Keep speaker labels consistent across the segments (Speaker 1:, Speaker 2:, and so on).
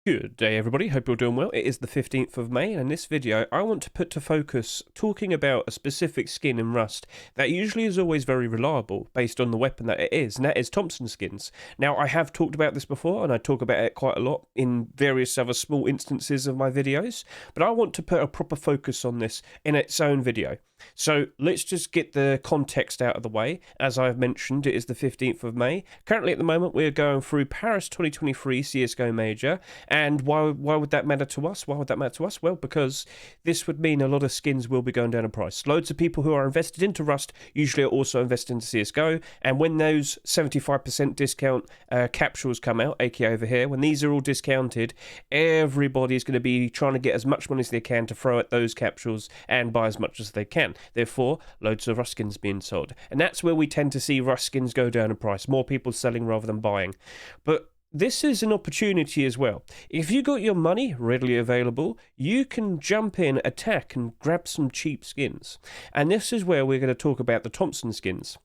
Speaker 1: Good day, everybody. Hope you're doing well. It is the 15th of May, and in this video, I want to put to focus talking about a specific skin in Rust that usually is always very reliable based on the weapon that it is, and that is Thompson skins. Now, I have talked about this before, and I talk about it quite a lot in various other small instances of my videos, but I want to put a proper focus on this in its own video. So let's just get the context out of the way. As I've mentioned, it is the 15th of May. Currently at the moment, we're going through Paris 2023 CSGO Major. And why would that matter to us? Why would that matter to us? Well, because this would mean a lot of skins will be going down in price. Loads of people who are invested into Rust usually are also invested into CSGO. And when those 75% discount capsules come out, aka over here, when these are all discounted, everybody's going to be trying to get as much money as they can to throw at those capsules and buy as much as they can. Therefore, loads of Rust skins being sold. And that's where we tend to see Rust skins go down in price. More people selling rather than buying. But this is an opportunity as well. If you got your money readily available, you can jump in, attack, and grab some cheap skins. And this is where we're going to talk about the Thompson skins.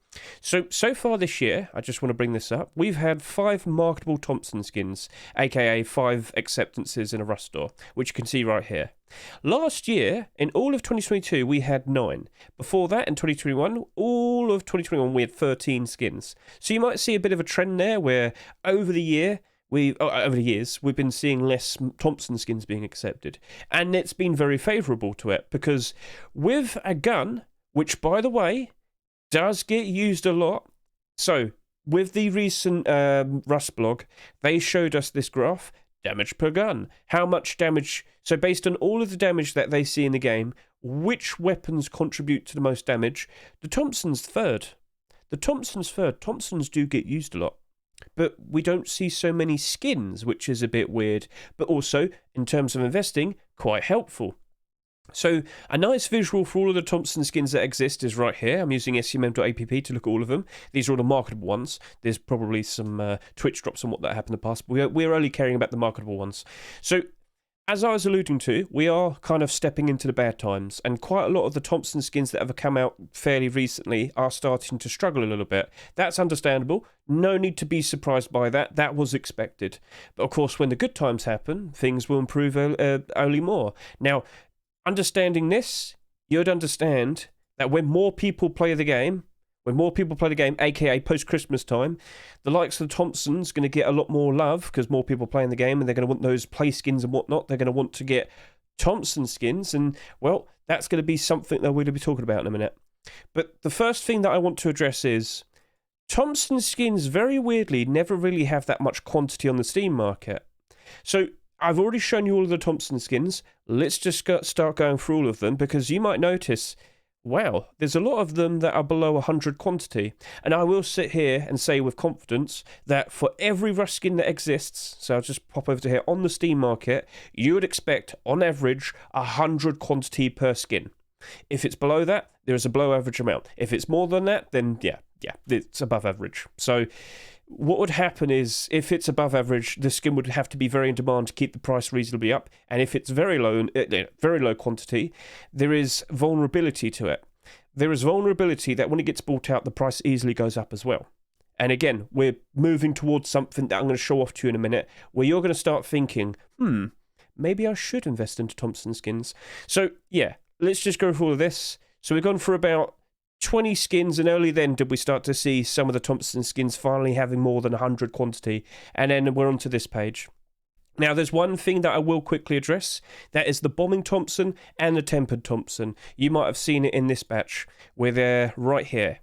Speaker 1: So far this year, I just want to bring this up, we've had 5 marketable Thompson skins, aka 5 acceptances in a Rust store, which you can see right here. Last year, in all of 2022, we had 9. Before that, in 2021, all of 2021, we had 13 skins. So you might see a bit of a trend there where over the years, we've been seeing less Thompson skins being accepted. And it's been very favourable to it, because with a gun, which, by the way, does get used a lot. So, with the recent Rust blog, they showed us this graph, damage per gun. How much damage... So, based on all of the damage that they see in the game, which weapons contribute to the most damage? The Thompson's third. Thompsons do get used a lot. But we don't see so many skins, which is a bit weird. But also, in terms of investing, quite helpful. So, a nice visual for all of the Thompson skins that exist is right here. I'm using scmm.app to look at all of them. These are all the marketable ones. There's probably some Twitch drops on what that happened in the past, but we're only caring about the marketable ones. So, as I was alluding to, we are kind of stepping into the bad times, and quite a lot of the Thompson skins that have come out fairly recently are starting to struggle a little bit. That's understandable. No need to be surprised by that. That was expected. But of course, when the good times happen, things will improve only more. Now, understanding this, you'd understand that when more people play the game, aka post-Christmas time, the likes of the Thompson's going to get a lot more love because more people playing the game and they're going to want those play skins and whatnot. They're going to want to get Thompson skins, and, well, that's going to be something that we're going to be talking about in a minute. But the first thing that I want to address is Thompson skins, very weirdly, never really have that much quantity on the Steam market. So, I've already shown you all of the Thompson skins. Let's just start going through all of them, because you might notice, wow, there's a lot of them that are below 100 quantity. And I will sit here and say with confidence that for every Rust skin that exists, so I'll just pop over to here, on the Steam market, you would expect, on average, 100 quantity per skin. If it's below that, there is a below average amount. If it's more than that, then yeah, it's above average. So what would happen is, if it's above average, the skin would have to be very in demand to keep the price reasonably up. And if it's very low quantity, there is vulnerability to it. There is vulnerability that when it gets bought out, the price easily goes up as well. And again, we're moving towards something that I'm going to show off to you in a minute, where you're going to start thinking, maybe I should invest into Thompson skins. So yeah, let's just go through all of this. So we've gone for about 20 skins, and only then did we start to see some of the Thompson skins finally having more than 100 quantity. And then we're onto this page. Now, there's one thing that I will quickly address. That is the bombing Thompson and the tempered Thompson. You might have seen it in this batch, where they're right here.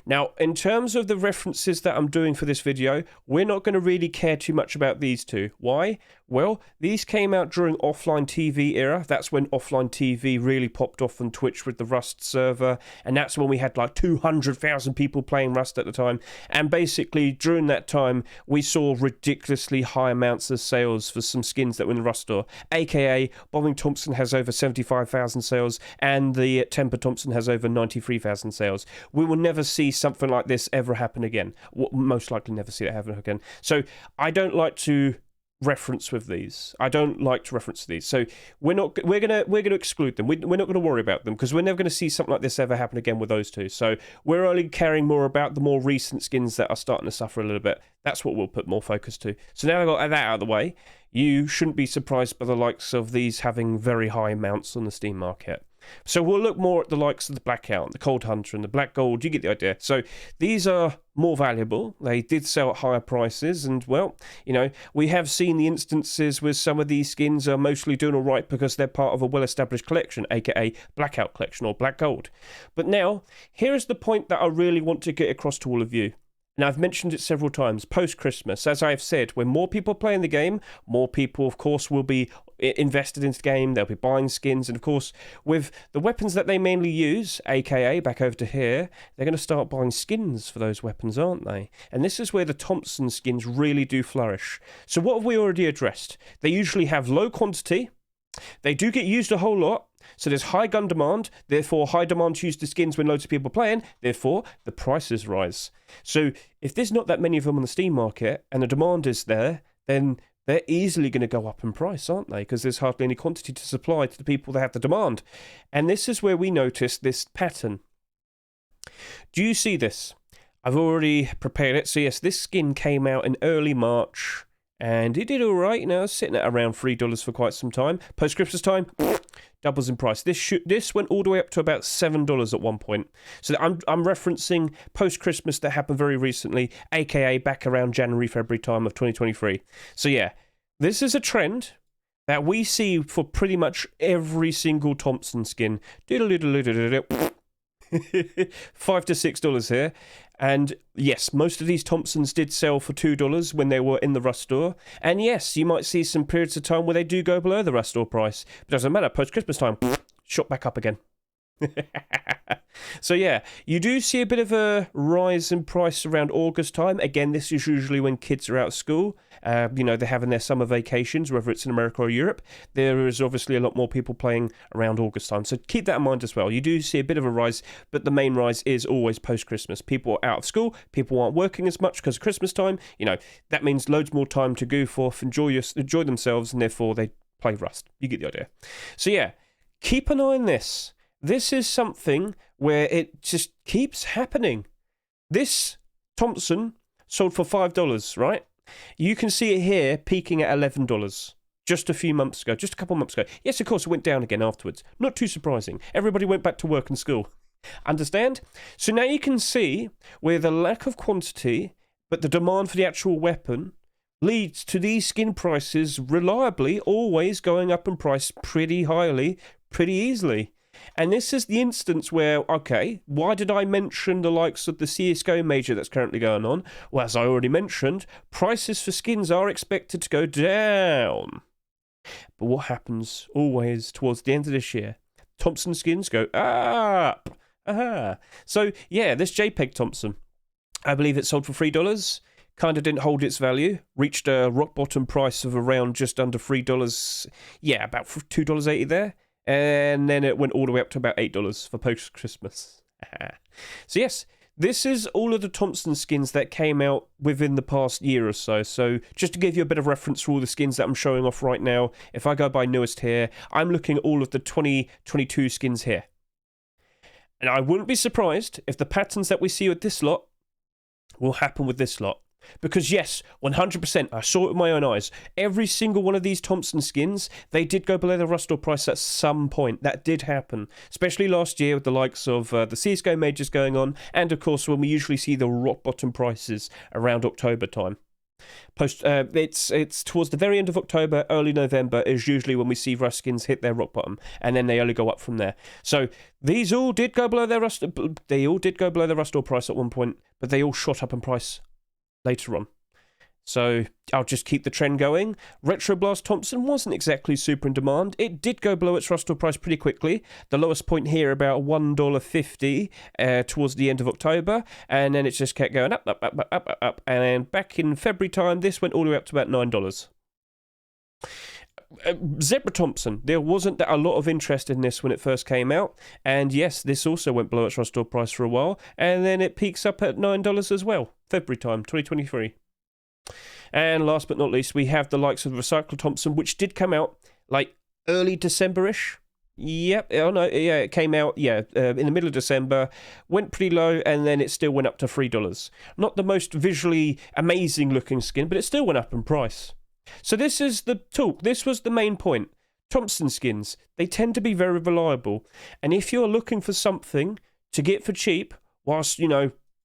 Speaker 1: Now, in terms of the references that I'm doing for this video, we're not going to really care too much about these two. Why? Well, these came out during offline TV era. That's when offline TV really popped off on Twitch with the Rust server, and that's when we had like 200,000 people playing Rust at the time. And basically, during that time, we saw ridiculously high amounts of sales for some skins that were in the Rust store. AKA, Bombing Thompson has over 75,000 sales, and the Temper Thompson has over 93,000 sales. We will never see something like this ever happen again. We'll most likely never see that happen again. So I don't like to reference with these. I don't like to reference these, so we're gonna exclude them. We're not gonna worry about them because we're never gonna see something like this ever happen again with those two. So we're only caring more about the more recent skins that are starting to suffer a little bit. That's what we'll put more focus to. So now I got that out of the way, you shouldn't be surprised by the likes of these having very high amounts on the Steam market. So we'll look more at the likes of the Blackout, the Cold Hunter, and the Black Gold. You get the idea. So these are more valuable. They did sell at higher prices, and well, you know, we have seen the instances where some of these skins are mostly doing all right because they're part of a well-established collection, aka Blackout Collection or Black Gold. But now, here is the point that I really want to get across to all of you. Now, I've mentioned it several times, post-Christmas, as I've said, when more people are playing the game, more people, of course, will be invested into the game, they'll be buying skins, and of course, with the weapons that they mainly use, aka, back over to here, they're going to start buying skins for those weapons, aren't they? And this is where the Thompson skins really do flourish. So what have we already addressed? They usually have low quantity, they do get used a whole lot, so there's high gun demand, therefore high demand to use the skins when loads of people are playing, therefore the prices rise. So if there's not that many of them on the Steam market and the demand is there, then they're easily going to go up in price, aren't they? Because there's hardly any quantity to supply to the people that have the demand. And this is where we notice this pattern. Do you see this? I've already prepared it. So yes, this skin came out in early March. And it did all right, you know, sitting at around $3 for quite some time. Post-Christmas time, doubles in price. This went all the way up to about $7 at one point. So I'm referencing post-Christmas that happened very recently, aka back around January, February time of 2023. So yeah, this is a trend that we see for pretty much every single Thompson skin. $5 to $6 here. And yes, most of these Thompsons did sell for $2 when they were in the Rust store. And yes, you might see some periods of time where they do go below the Rust store price. But it doesn't matter, post-Christmas time, shot back up again. So yeah, you do see a bit of a rise in price around August time. Again, this is usually when kids are out of school. You know, they're having their summer vacations, whether it's in America or Europe. There is obviously a lot more people playing around August time. So keep that in mind as well. You do see a bit of a rise, but the main rise is always post-Christmas. People are out of school. People aren't working as much because of Christmas time. You know, that means loads more time to goof off, enjoy themselves, and therefore they play Rust. You get the idea. So yeah, keep an eye on this. This is something where it just keeps happening. This Thompson sold for $5, right? You can see it here peaking at $11 just a few months ago, just a couple of months ago. Yes, of course, it went down again afterwards. Not too surprising. Everybody went back to work and school. Understand? So now you can see where the lack of quantity, but the demand for the actual weapon leads to these skin prices reliably always going up in price pretty highly, pretty easily. And this is the instance where, okay, why did I mention the likes of the CSGO major that's currently going on? Well, as I already mentioned, prices for skins are expected to go down. But what happens always towards the end of this year? Thompson skins go up. Aha. So, yeah, this JPEG Thompson, I believe it sold for $3. Kind of didn't hold its value. Reached a rock bottom price of around just under $3. Yeah, about $2.80 there. And then it went all the way up to about $8 for post-Christmas. So yes, this is all of the Thompson skins that came out within the past year or so. So just to give you a bit of reference for all the skins that I'm showing off right now, if I go by newest here, I'm looking at all of the 2022 skins here. And I wouldn't be surprised if the patterns that we see with this lot will happen with this lot. Because yes, 100%, I saw it with my own eyes. Every single one of these Thompson skins, they did go below the Rust store price at some point. That did happen. Especially last year with the likes of the CSGO majors going on. And of course, when we usually see the rock bottom prices around October time. It's towards the very end of October, early November is usually when we see Rust skins hit their rock bottom, and then they only go up from there. So these all did go below their Rust. They all did go below the Rust store price at one point, but they all shot up in price later on. So I'll just keep the trend going. Retro Blast Thompson wasn't exactly super in demand. It did go below its Rust store price pretty quickly. The lowest point here about $1.50 towards the end of October, and then it just kept going up. And then back in February time, this went all the way up to about $9. Zebra Thompson, there wasn't a lot of interest in this when it first came out, and yes, this also went below its Rust store price for a while, and then it peaks up at $9 as well, February time, 2023. And last but not least, we have the likes of Recycle Thompson, which did come out like early December-ish. Yep, oh no, yeah, it came out, in the middle of December, went pretty low, and then it still went up to $3. Not the most visually amazing looking skin, but it still went up in price. So this is the talk. This was the main point. Thompson skins, they tend to be very reliable. And if you're looking for something to get for cheap, whilst,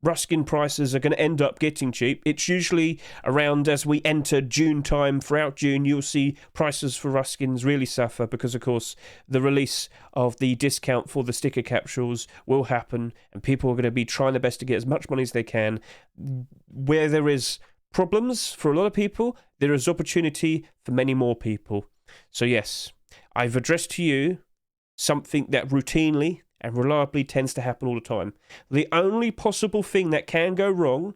Speaker 1: rust skin prices are going to end up getting cheap, it's usually around as we enter June time. Throughout June, you'll see prices for rust skins really suffer because, of course, the release of the discount for the sticker capsules will happen, and people are going to be trying their best to get as much money as they can. Where there is problems for a lot of people, there is opportunity for many more people. So yes, I've addressed to you something that routinely and reliably tends to happen all the time. The only possible thing that can go wrong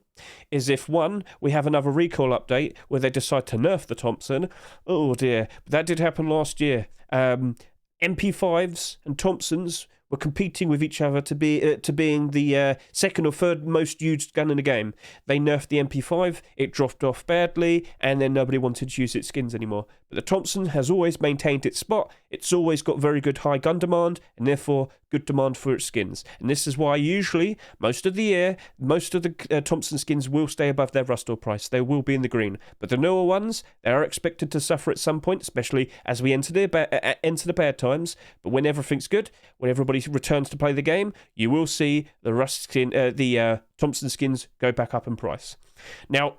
Speaker 1: is if, one, we have another recall update where they decide to nerf the Thompson. Oh dear, that did happen last year. MP5s and Thompsons were competing with each other to being the second or third most used gun in the game. They nerfed the MP5, it dropped off badly, and then nobody wanted to use its skins anymore. But the Thompson has always maintained its spot. It's always got very good high gun demand, and therefore good demand for its skins. And this is why usually, most of the year, most of the Thompson skins will stay above their rust or price. They will be in the green. But the newer ones, they are expected to suffer at some point, especially as we enter the bad times. But when everything's good, when everybody returns to play the game, you will see the rust skin, the Thompson skins go back up in price. Now,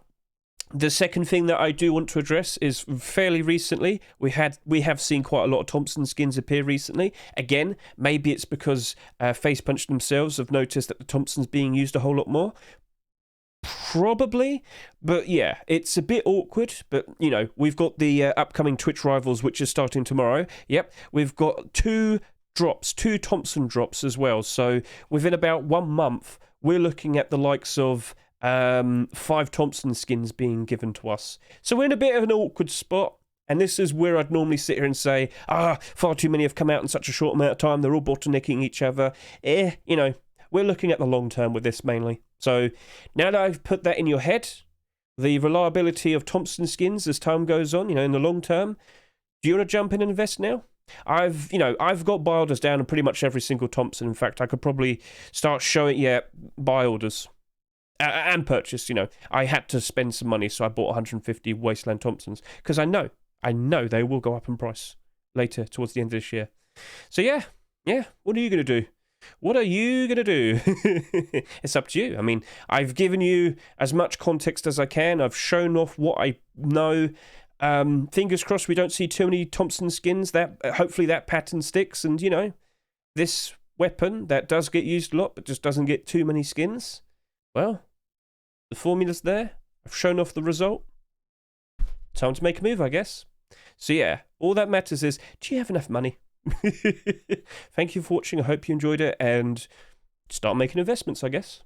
Speaker 1: the second thing that I do want to address is fairly recently we have seen quite a lot of Thompson skins appear recently. Again, maybe it's because Face Punch themselves have noticed that the Thompson's being used a whole lot more. Probably, but yeah, it's a bit awkward. But we've got the upcoming Twitch Rivals, which is starting tomorrow. Yep, we've got two Thompson drops as well. So within about 1 month, we're looking at the likes of 5 Thompson skins being given to us. So we're in a bit of an awkward spot, and this is where I'd normally sit here and say, far too many have come out in such a short amount of time, they're all bottlenecking each other. We're looking at the long term with this mainly. So now that I've put that in your head, the reliability of Thompson skins as time goes on, in the long term, do you want to jump in and invest now? I've got buy orders down on pretty much every single Thompson. In fact, I could probably start showing, buy orders. And purchase, I had to spend some money, so I bought 150 Wasteland Thompsons because I know they will go up in price later towards the end of this year. So yeah, what are you going to do? What are you going to do? It's up to you. I mean, I've given you as much context as I can. I've shown off what I know. Fingers crossed we don't see too many Thompson skins. That hopefully that pattern sticks, and this weapon that does get used a lot but just doesn't get too many skins. Well, the formula's there. I've shown off the result. Time to make a move, I guess. So yeah, all that matters is, do you have enough money? Thank you for watching. I hope you enjoyed it, and start making investments, I guess.